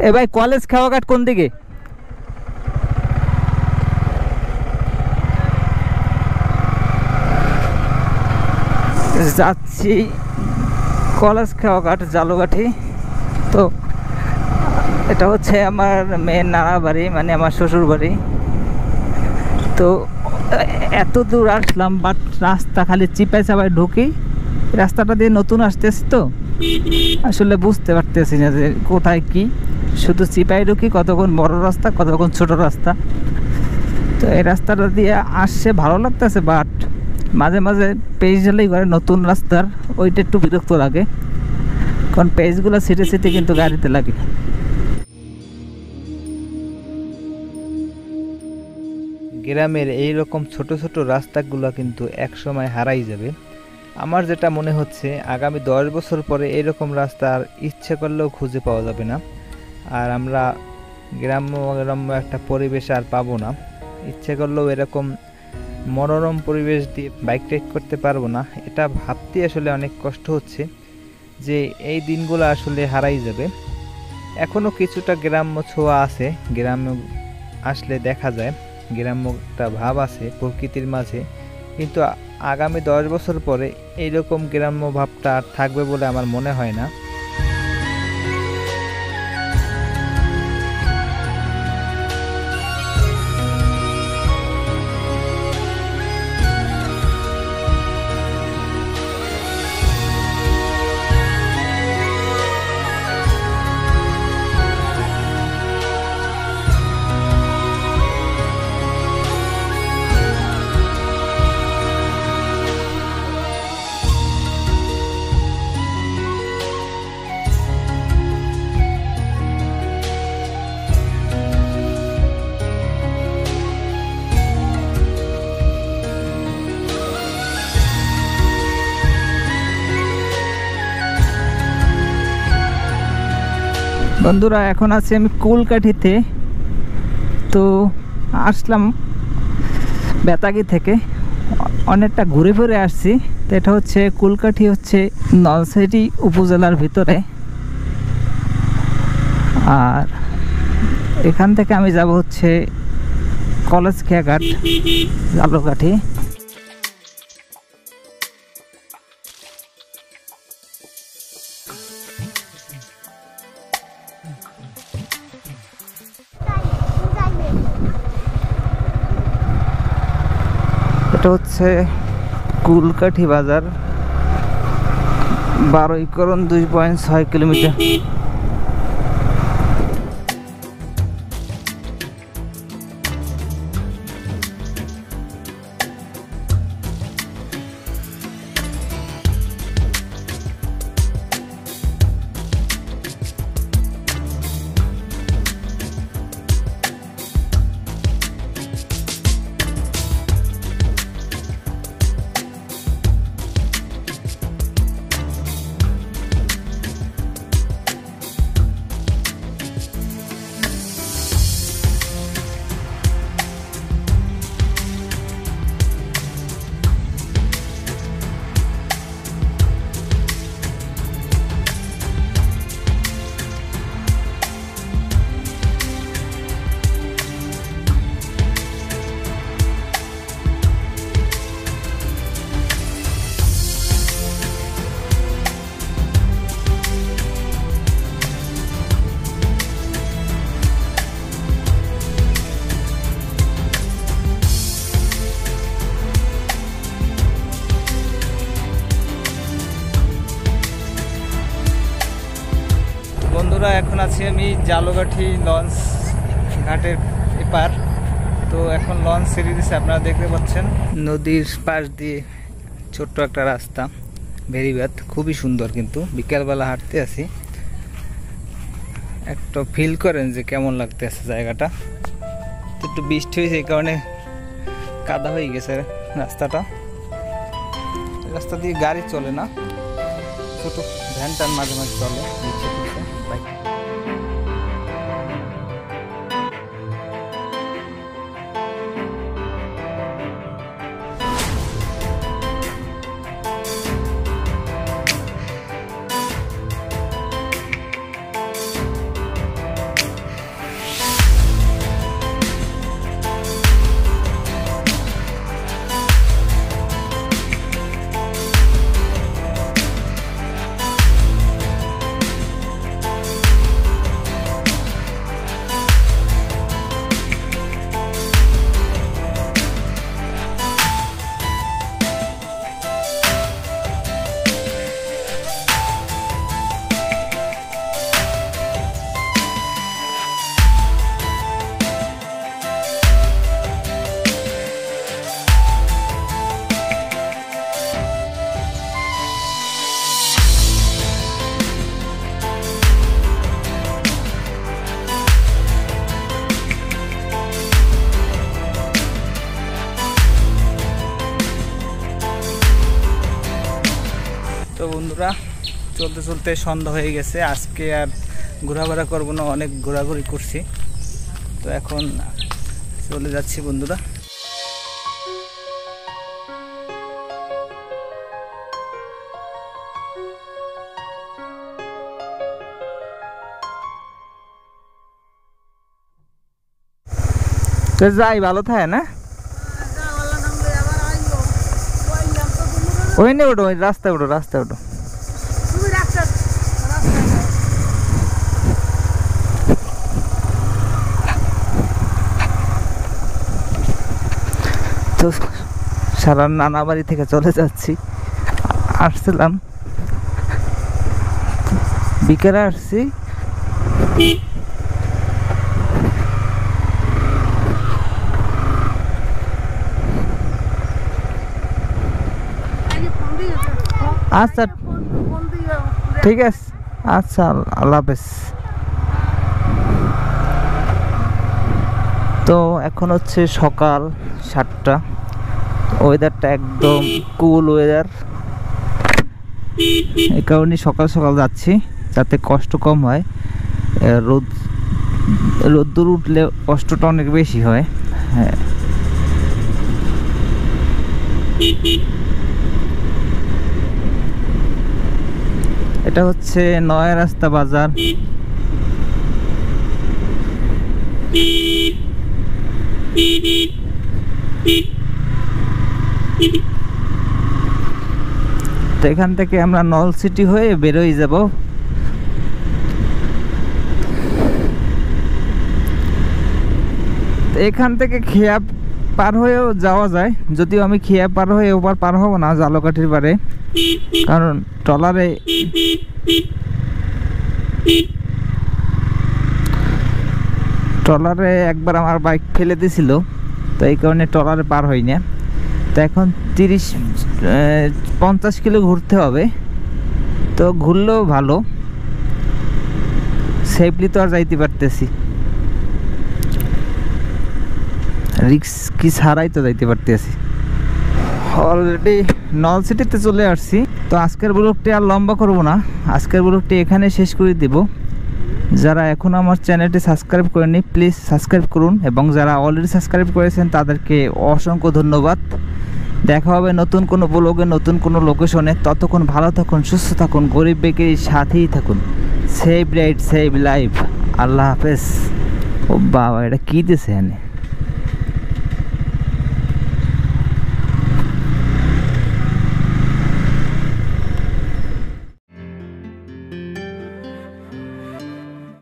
এ ভাই কলেজ খাওয়াঘাট কোন দিকে? যাচ্ছি কলেজ খাওয়াঘাট জালুকাঠি। তো এটা হচ্ছে আমার মেয়ের নানা বাড়ি, মানে আমার শ্বশুর বাড়ি। তো এত দূর আসলাম, বাট রাস্তা খালি চিপাই চাপাই ঢুকি। রাস্তাটা দিয়ে নতুন আসতেছি, তো আসলে বুঝতে পারতেছি না যে কোথায় কি। শুধু চিপাই ঢুকি, কতক্ষণ বড় রাস্তা, কতক্ষণ ছোট রাস্তা। তো এই রাস্তাটা দিয়ে আসছে ভালো লাগতেছে, বাট মাঝে মাঝে পেজ হলেই করে নতুন রাস্তার ওইটা একটু বিরক্ত লাগে, কারণ পেজগুলো সিটে সিটে কিন্তু গাড়িতে লাগে। গ্রামের এইরকম ছোট ছোট রাস্তাগুলো কিন্তু একসময় হারাই যাবে। আমার যেটা মনে হচ্ছে আগামী 10 বছর পরে এরকম রাস্তা আর ইচ্ছে করলেও খুঁজে পাওয়া যাবে না। আর আমরা গ্রাম্য একটা পরিবেশ আর পাবো না। ইচ্ছে করলেও এরকম মনোরম পরিবেশ দিয়ে বাইক রাইড করতে পারবো না। এটা ভাবতে আসলে অনেক কষ্ট হচ্ছে যে এই দিনগুলো আসলে হারাই যাবে। এখনও কিছুটা গ্রাম্য ছোঁয়া আছে, গ্রামে আসলে দেখা যায় গ্রাম্য একটা ভাব আছে প্রকৃতির মাঝে, কিন্তু আগামী 10 বছর পরে এইরকম গ্রাম্য ভাবটা আর থাকবে বলে আমার মনে হয় না। বন্ধুরা, এখন আছি আমি কুলকাঠিতে। তো আসলাম বেতাগি থেকে, অনেকটা ঘুরে ফিরে আসছি। তো এটা হচ্ছে কুলকাঠি, হচ্ছে নলছিটি উপজেলার ভিতরে। আর এখান থেকে আমি যাব হচ্ছে কলেজ খেয়াঘাট জালুকাঠি। এটা হচ্ছে কুলকাঠি বাজার, 12 2.6 কিলোমিটার। বন্ধুরা, এখন আছি আমি জালুকাঠি লঞ্চ ঘাটের এপার। তো এখন লঞ্চ ছেড়ে দিচ্ছে, আপনারা দেখতে পাচ্ছেন নদীর পাশ দিয়ে ছোট্ট একটা রাস্তা, বেরিবাদ, খুবই সুন্দর। কিন্তু বিকালবেলা হাঁটতে আছি, একটু ফিল করেন যে কেমন লাগতে আছে জায়গাটা। তো একটু বৃষ্টি হয়েছে, এই কারণে কাদা হয়ে গেছে রাস্তাটা। রাস্তা দিয়ে গাড়ি চলে না, ছোট ভ্যান টান মাঝে মাঝে চলে। বন্ধুরা, চলতে চলতে সন্ধ্যা হয়ে গেছে। আজকে আর ঘোরাফেরা করবো না, অনেক ঘোরাঘুরি করছি। তো এখন চলে যাচ্ছি বন্ধুরা। তো যাই, ভালো থাকে না? ওই নে ওঠো, ওই রাস্তায় ওঠো, রাস্তায় ওঠো। তো সারা নানা বাড়ি থেকে চলে যাচ্ছি। আসছিলাম বিকেলে, আসছি আচ্ছা ঠিক আছে, আচ্ছা আল্লাহ হাফেজ। তো এখন হচ্ছে সকাল 7টা, ওয়েদারটা একদম কুল ওয়েদার। এই কারণে সকাল সকাল যাচ্ছি যাতে কষ্ট কম হয়। রোদ্দুর উঠলে কষ্টটা অনেক বেশি হয়। হ্যাঁ, এটা হচ্ছে নয়া রাস্তা বাজার। তো এখান থেকে আমরা নলছিটি হয়ে বেরোয় যাব। এখান থেকে খেয়া পার হয়েও যাওয়া যায়, যদিও আমি খেয়া পার হয়ে ওপার পার হব না, জালকাঠির পারে, কারণ ট্রলারে একবার আমার বাইক ফেলে দিয়েছিল, তো এই কারণে ট্রলারে পার হই না। তো এখন 50 কিলো ঘুরতে হবে। তো ঘুরলেও ভালো, সেফলি তো আর যাইতে পারতেছি, রিক্স কি ছাড়াই তো যাইতে পারতেছি। অলরেডি নলসিটিতে চলে আসছি। তো আজকের ব্লগটি আর লম্বা করব না, আজকের ব্লগটি এখানে শেষ করে দেব। যারা এখন আমার চ্যানেলটি সাবস্ক্রাইব করেনি প্লিজ সাবস্ক্রাইব করুন, এবং যারা অলরেডি সাবস্ক্রাইব করেছেন তাদেরকে অসংখ্য ধন্যবাদ। দেখা হবে নতুন কোনো ব্লগে, নতুন কোনো লোকেশনে। ততক্ষণ ভালো থাকুন, সুস্থ থাকুন, গরিব বেকারির সাথেই থাকুন। Save right, save life. আল্লাহ হাফেজ। ও বাবা, এটা কী দিয়েছে এখানে?